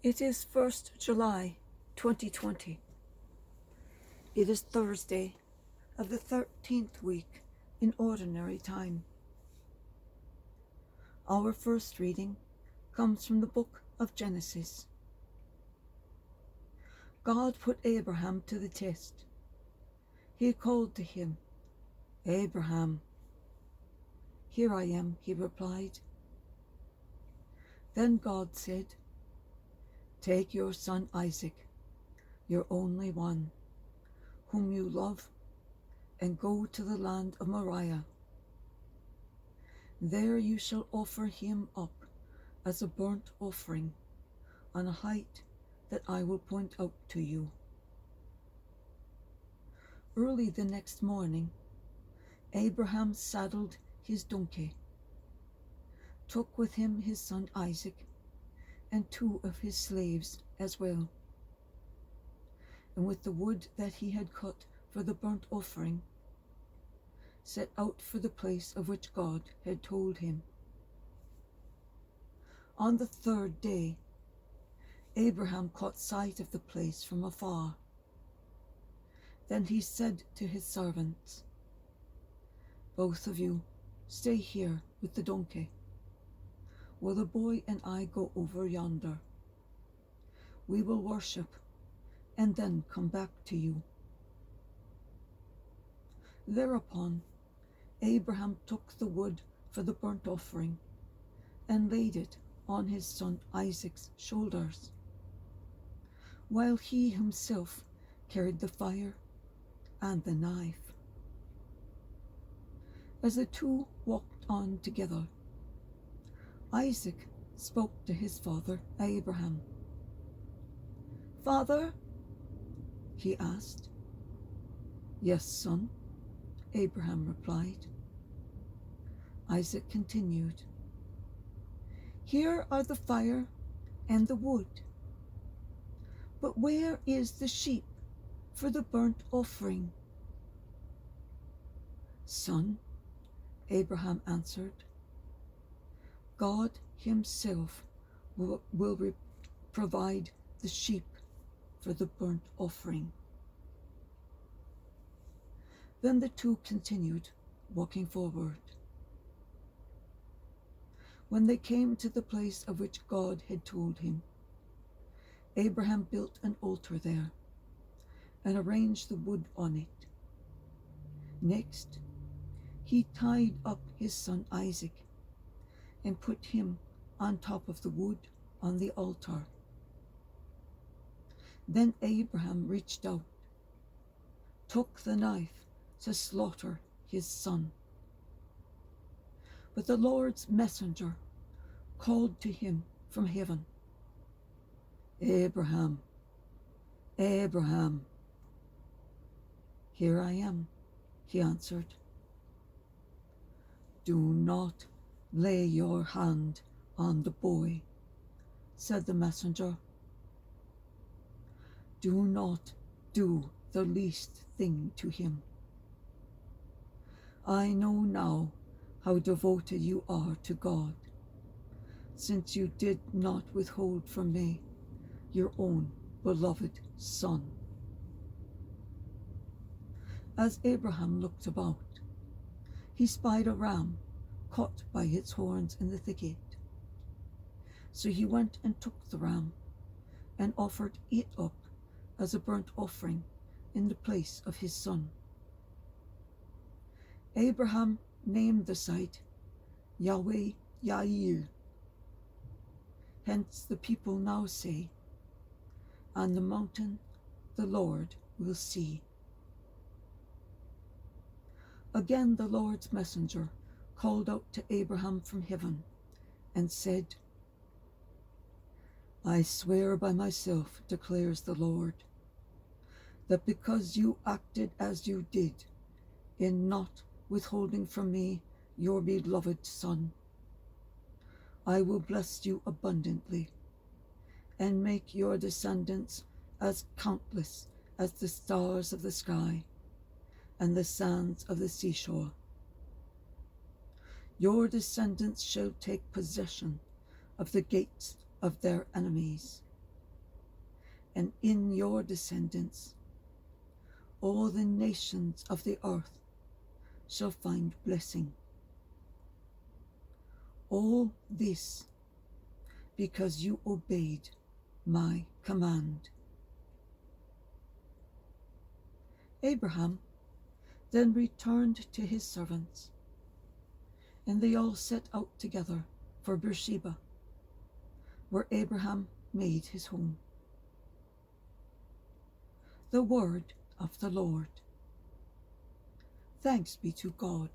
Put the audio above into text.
It is 1st July 2020. It is Thursday of the 13th week in Ordinary Time. Our first reading comes from the book of Genesis. God put Abraham to the test. He called to him, "Abraham." "Here I am," he replied. Then God said, "Take your son Isaac, your only one, whom you love, and go to the land of Moriah. There you shall offer him up as a burnt offering on a height that I will point out to you." Early the next morning, Abraham saddled his donkey, took with him his son Isaac and 2 of his slaves as well, and with the wood that he had cut for the burnt offering, set out for the place of which God had told him. On the 3rd day, Abraham caught sight of the place from afar. Then he said to his servants, "Both of you stay here with the donkey, while the boy and I go over yonder. We will worship and then come back to you." Thereupon Abraham took the wood for the burnt offering and laid it on his son Isaac's shoulders, while he himself carried the fire and the knife. As the 2 walked on together, Isaac spoke to his father Abraham. "Father?" he asked. "Yes, son," Abraham replied. Isaac continued, "Here are the fire and the wood, but where is the sheep for the burnt offering?" "Son," Abraham answered, "God himself will provide the sheep for the burnt offering." Then the 2 continued walking forward. When they came to the place of which God had told him, Abraham built an altar there and arranged the wood on it. Next, he tied up his son Isaac and put him on top of the wood on the altar. Then Abraham reached out, took the knife to slaughter his son. But the Lord's messenger called to him from heaven, "Abraham, Abraham." "Here I am," he answered. "Do not lay your hand on the boy," said the messenger. "Do not do the least thing to him. I know now how devoted you are to God, since you did not withhold from me your own beloved son." As Abraham looked about, he spied a ram caught by its horns in the thicket. So he went and took the ram and offered it up as a burnt offering in the place of his son. Abraham named the site Yahweh Ya'ir. Hence the people now say, "On the mountain the Lord will see." Again the Lord's messenger called out to Abraham from heaven and said, "I swear by myself, declares the Lord, that because you acted as you did in not withholding from me your beloved son, I will bless you abundantly and make your descendants as countless as the stars of the sky and the sands of the seashore. Your descendants shall take possession of the gates of their enemies, and in your descendants all the nations of the earth shall find blessing. All this because you obeyed my command. Abraham then returned to his servants, and they all set out together for Beersheba, where Abraham made his home. The word of the Lord. Thanks be to God.